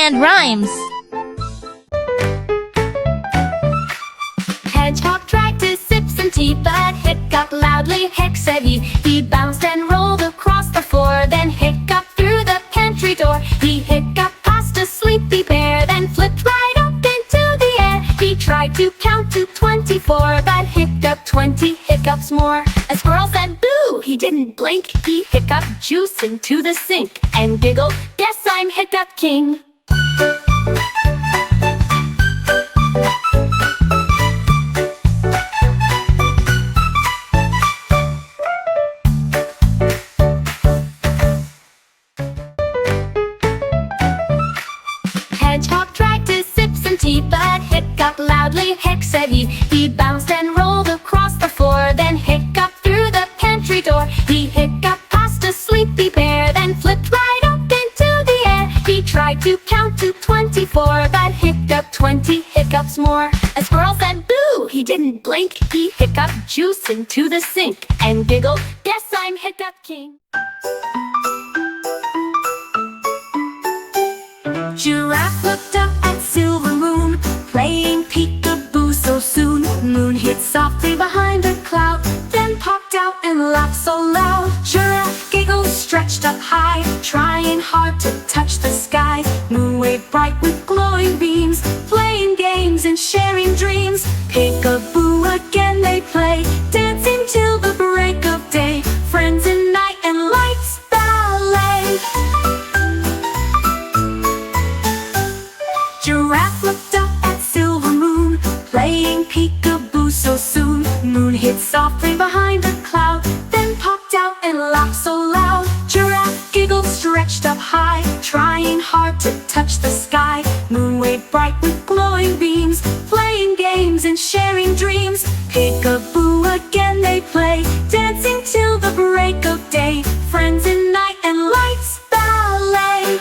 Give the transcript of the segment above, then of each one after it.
and rhymes. Hedgehog tried to sip some tea, but hiccuped loudly. Hic said he. He bounced and rolled across the floor, then hiccuped through the pantry door. He hiccuped past a sleepy bear, then flipped right up into the air. He tried to count to 24, but hiccuped 20 hiccups more. A squirrel said boo, he didn't blink. He hiccuped juice into the sink and giggled, guess I'm hiccup king. Hedgehog tried to sip some tea, but hiccuped loudly. Hic said he. He bounced and rolled across the floor, then hiccuped through the pantry door. He hiccuped past a sleepy bear, then flipped right up into the air. He tried to count to 24, but hiccuped 20 hiccups more. A squirrel said boo, he didn't blink. He hiccuped juice into the sink and giggled, guess I'm hiccup king. Giraffe looked up at Silver Moon, playing peek-a-boo so soon. Moon hid softly behind a cloud, then popped out and laughed so loud. Giraffe giggled, stretched up high, trying hard to touch the sky. Moon waved bright with glowing beams, playing games and sharing dreams. Peek-a-boo again they play, dancing till the break of day. Friends in night and lights ballet. Giraffe looked up at Silver Moon, playing peek-a-boo so soon. Moon hid softly behind a cloud, then popped out and laughed so loud. Giraffe giggled, stretched up high, trying hard to touch the sky. Moon waved bright with glowing beams, playing games and sharing dreams. Peek-a-boo again they play, dancing till the break of day. Friends in night and lights ballet.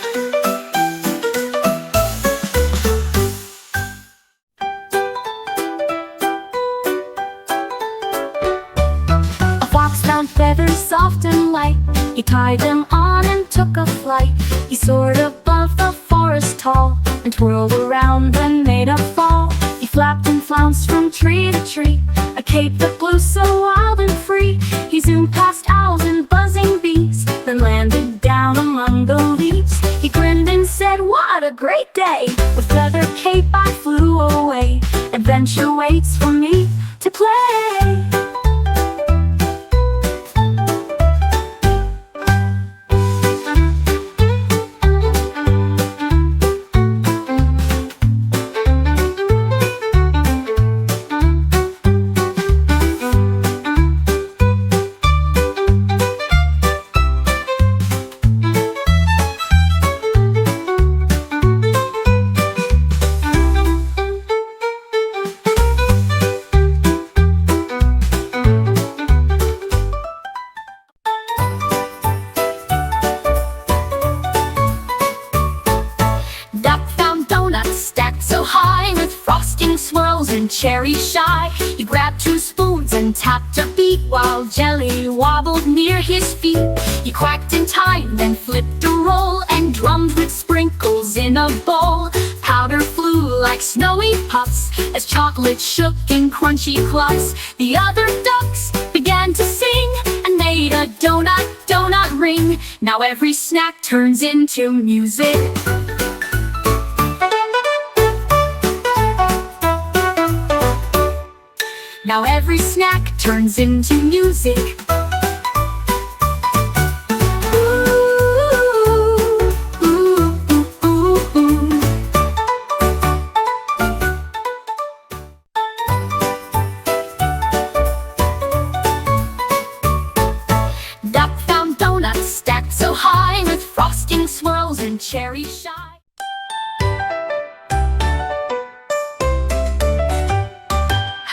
Feathers soft and light, he tied them on and took a flight. He soared above the forest tall, and twirled around and made a fall. He flapped and flounced from tree to tree, a cape that blew so wild and free. He zoomed past owls and buzzing bees, then landed down among the leaves. He grinned and said, what a great day! With feather cape I flew away. Adventure waits for me to play. Swirls and cherry shy. He grabbed 2 spoons and tapped a beat, while jelly wobbled near his feet. He quacked in time, then flipped a roll, and drummed with sprinkles in a bowl. Powder flew like snowy puffs as chocolate shook in crunchy clumps. The other ducks began to sing and made a donut, donut ring. Now every snack turns into music. Now every snack turns into music. Duck found donuts stacked so high, with frosting, swirls, and cherry shy.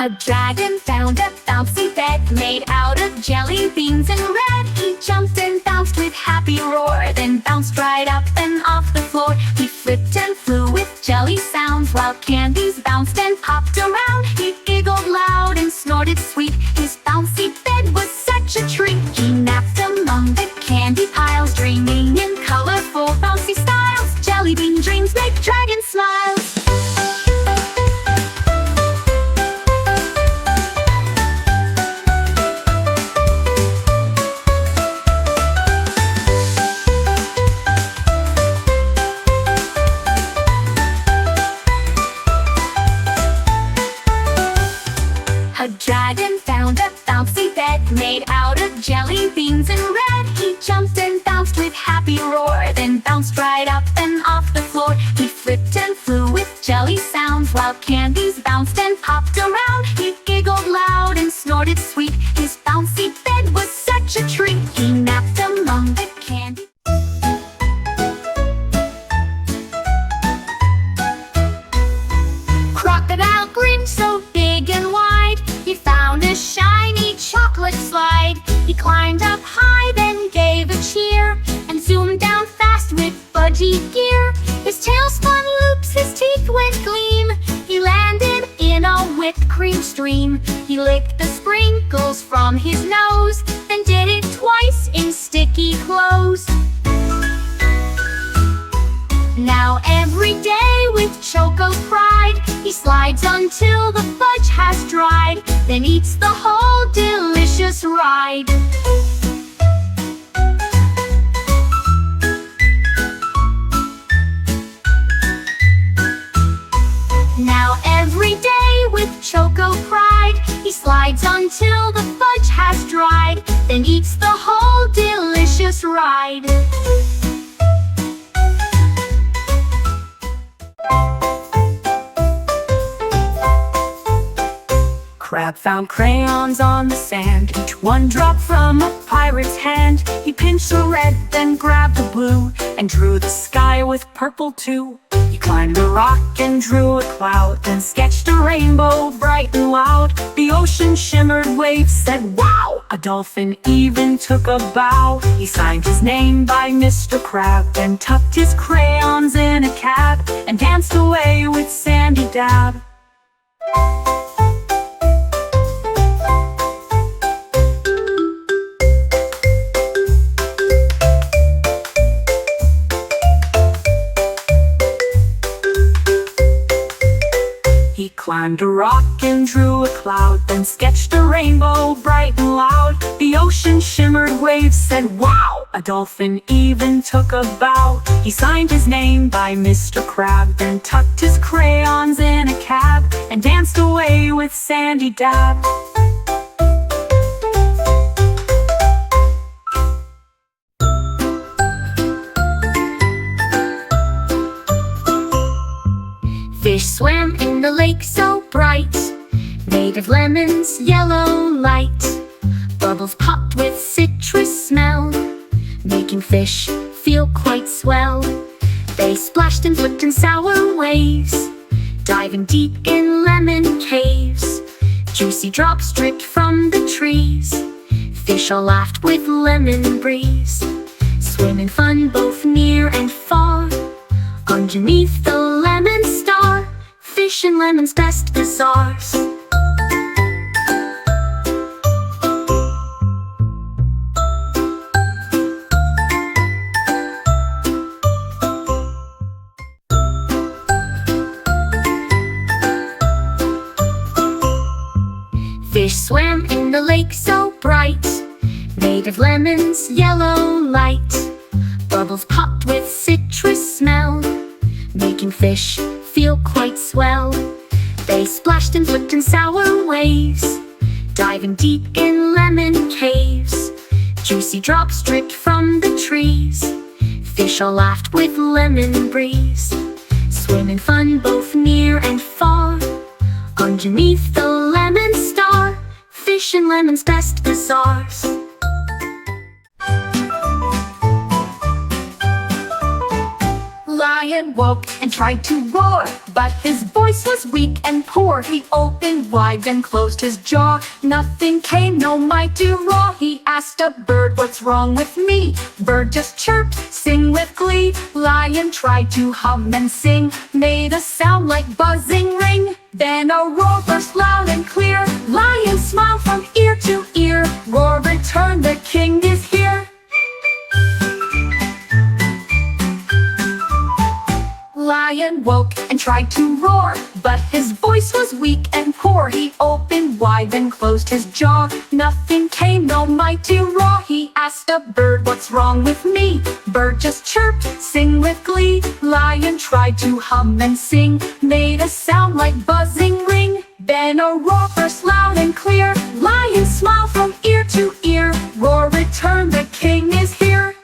A dragon found a bouncy bed made out of jelly beans and red. He jumped and bounced with happy roar, then bounced right up and off the floor. He flipped and flew with jelly sounds, while candies bounced and popped around. He giggled loud and snorted sweet, his bouncy bed was such a treat. He napped among the candy piles, dreaming in colorful bouncy styles. Jelly bean dreams make bounced right up and off the floor. He flipped and flew with jelly sounds, while candies bounced and popped around. He giggled loud and snorted sweet. His bouncy bed was such a treat. He napped among the candy. Crocodile grinned so big and wide. He found a shiny chocolate slide. He climbed up high, then gave a cheer, and zoomed down fast with budgie gear. His tail spun loops, his teeth went gleam. He landed in a whipped cream stream. He licked the sprinkles from his nose, then did it twice in sticky clothes. Now every day with Choco's pride, he slides until the fudge has dried, then eats the whole delicious ride. Now every day with Choco pride, he slides until the fudge has dried, then eats the whole delicious ride. Crab found crayons on the sand, each one dropped from a pirate's hand. He pinched a red, then grabbed a blue, and drew the sky with purple too. He climbed a rock and drew a cloud, then sketched a rainbow bright and loud. The ocean shimmered, waves said wow. A dolphin even took a bow. He signed his name by Mr. Crab, then tucked his crayons in a cap, and danced away with Sandy Dab. He climbed a rock and drew a cloud, then sketched a rainbow bright and loud. The ocean shimmered, waves said wow. A dolphin even took a bow. He signed his name by Mr. Crab, then tucked his crayons in a cap, and danced away with Sandy Dab. Fish swam in the lake so bright, made of lemons, yellow light. Bubbles popped with citrus smell, making fish feel quite swell. They splashed and flipped in sour waves, diving deep in lemon caves. Juicy drops dripped from the trees. Fish all laughed with lemon breeze. Swimming fun both near and far, underneath the lemon star. Fish and lemons best bazaars. Fish swam in the lake so bright, made of lemons, yellow light. Bubbles popped with citrus smell, making fish feel quite swell. They splashed and flipped in sour waves, diving deep in lemon caves. Juicy drops dripped from the trees. Fish all laughed with lemon breeze. Swimming fun both near and far, underneath the lemon star. Fish and lemons best bazaars. Lion woke and tried to roar, but his voice was weak and poor. He opened wide and closed his jaw. Nothing came, no mighty roar. He asked a bird, "What's wrong with me?" Bird just chirped, sing with glee. Lion tried to hum and sing, made a sound like buzzing ring. Then a roar burst loud and clear. Lion smiled from ear to ear. Roar returned, the king is here. Lion woke and tried to roar, but his voice was weak and poor. He opened wide and closed his jaw. Nothing came, no mighty roar. He asked a bird, "What's wrong with me?" Bird just chirped, sing with glee. Lion tried to hum and sing, made a sound like buzzing ring. Then a roar burst loud and clear. Lion smiled from ear to ear. Roar returned, the king is here.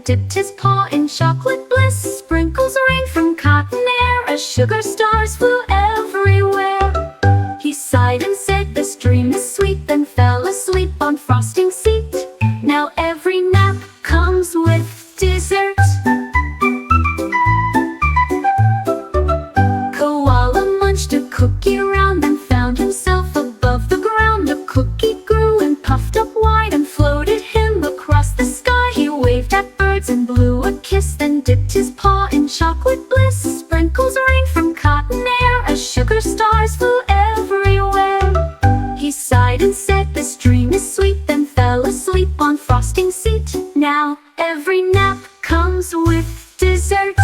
dipped his paw in chocolate bliss. Sprinkles rain from cotton air as sugar stars flew everywhere. He sighed and said, "This dream is sweet," then fell asleep on frosting seat. Now every nap comes with dessert. Koala munched a cookie round, then found himself above the ground. The cookie grew and puffed up wide and floated him across the sky. He waved at birds and blew a kiss, then dipped his paw in chocolate bliss. Sprinkles rain from cotton air as sugar stars flew everywhere. He sighed and said, "This dream is sweet," then fell asleep on frosting seat. Now every nap comes with dessert.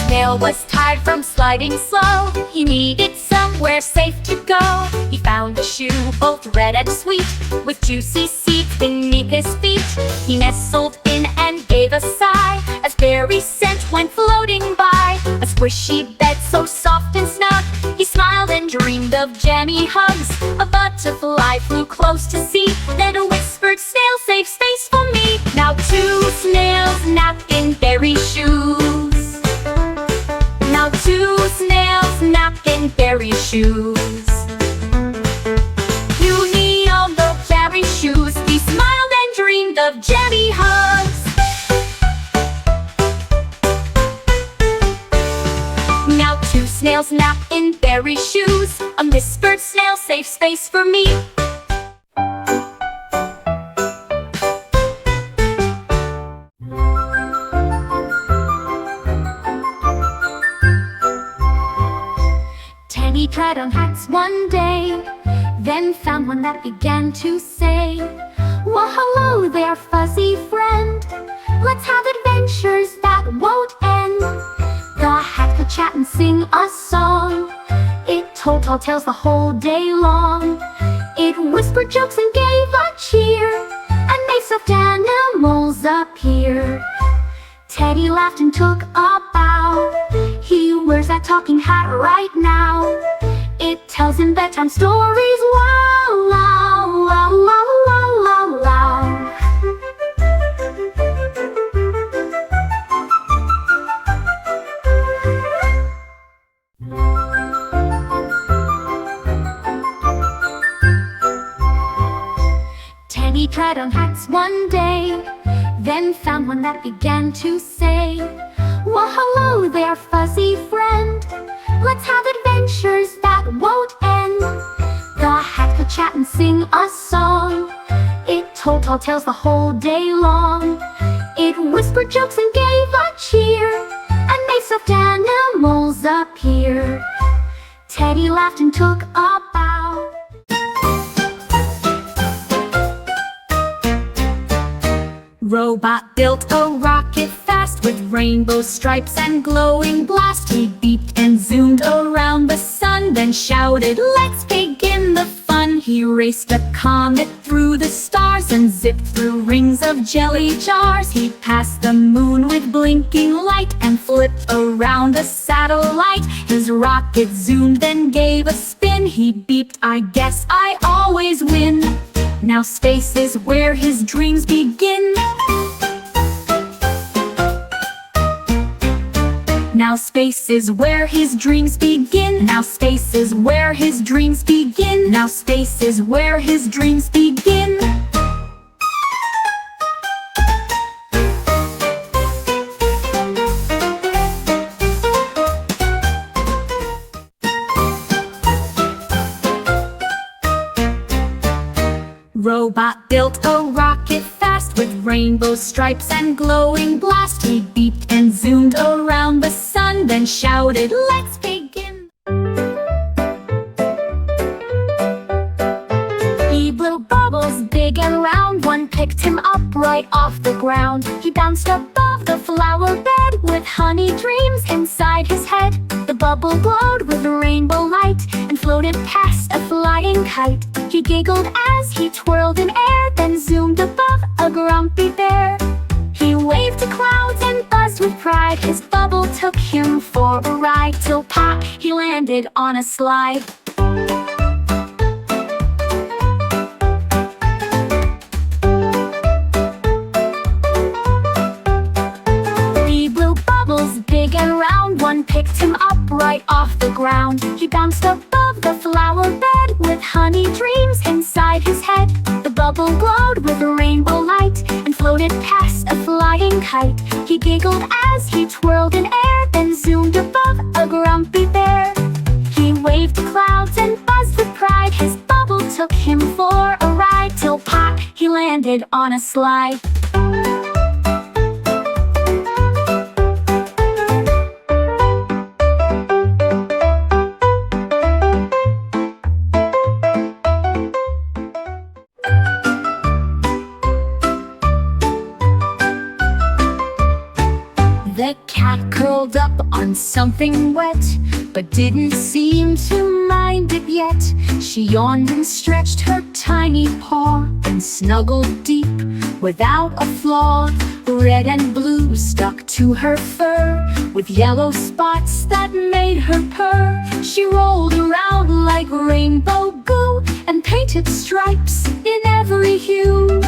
Snail was tired from sliding slow. He needed somewhere safe to go. He found a shoe both red and sweet, with juicy seeds beneath his feet. He nestled in and gave a sigh as berry scent went floating by. A squishy bed so soft and snug, he smiled and dreamed of jammy hugs. A butterfly flew close to see, then whispered, "Snail, save space for me." Now 2 snails nap in berry shoes. Now 2 snails nap in berry shoes. You need all the berry shoes. He smiled and dreamed of jammy hugs. Now 2 snails nap in berry shoes. A whispered, "Snail, save space for me." He tried on hats one day, then found one that began to say, "Well, hello there, fuzzy friend. Let's have adventures that won't end." The hat could chat and sing a song. It told tall tales the whole day long. It whispered jokes and gave a cheer, and made stuffed animals appear. Teddy laughed and took a bow. He wears that talking hat right now. It tells him bedtime stories. Wow, wow, wow, wow, wow, wow, wow. Teddy tried on hats one day, then found one that began to say, "Well, hello there, fuzzy friend. Let's have adventures that won't end." The hat could chat and sing a song. It told tall tales the whole day long. It whispered jokes and gave a cheer, and made stuffed animals appear. Teddy laughed and took a bow. Robot built a rocket fast, with rainbow stripes and glowing blast. He beeped and zoomed around the sun, then shouted, "Let's begin the fun." He raced a comet through the stars and zipped through rings of jelly jars. He passed the moon with blinking light and flipped around a satellite. His rocket zoomed then gave a spin. He beeped, "I guess I always win." Now space is where his dreams begin. Now space is where his dreams begin. Now space is where his dreams begin. Now space is where his dreams begin. Robot built a rocket fast, with rainbow stripes and glowing blast. He beeped and zoomed around the sun, then shouted, "Let's begin." He blew bubbles big and round. One picked him up right off the ground. He bounced above the flower bed, with honey dreams inside his head. The bubble glowed with rainbow light and floated past a flying kite. He giggled as he twirled in air, then zoomed above a grumpy bear. He waved to clouds and buzzed with pride. His bubble took him for a ride, till pop, he landed on a slide. Three blue bubbles, big and round, one picked him up right off the ground. He bounced above the flower bed with honey dreams inside his head. The bubble glowed with a rainbow light and floated past a flying kite. He giggled as he twirled in air, then zoomed above a grumpy bear. He waved to clouds and buzzed with pride. His bubble took him for a ride, till pop, he landed on a slide. The cat curled up on something wet, but didn't seem to mind it yet. She yawned and stretched her tiny paw and snuggled deep without a flaw. Red and blue stuck to her fur, with yellow spots that made her purr. She rolled around like rainbow goo and painted stripes in every hue.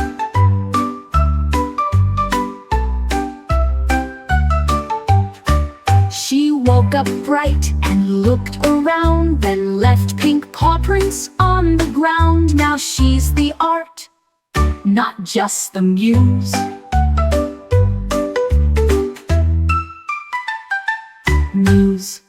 She woke up bright and looked around, then left pink paw prints on the ground. Now she's the art, not just the muse. Muse.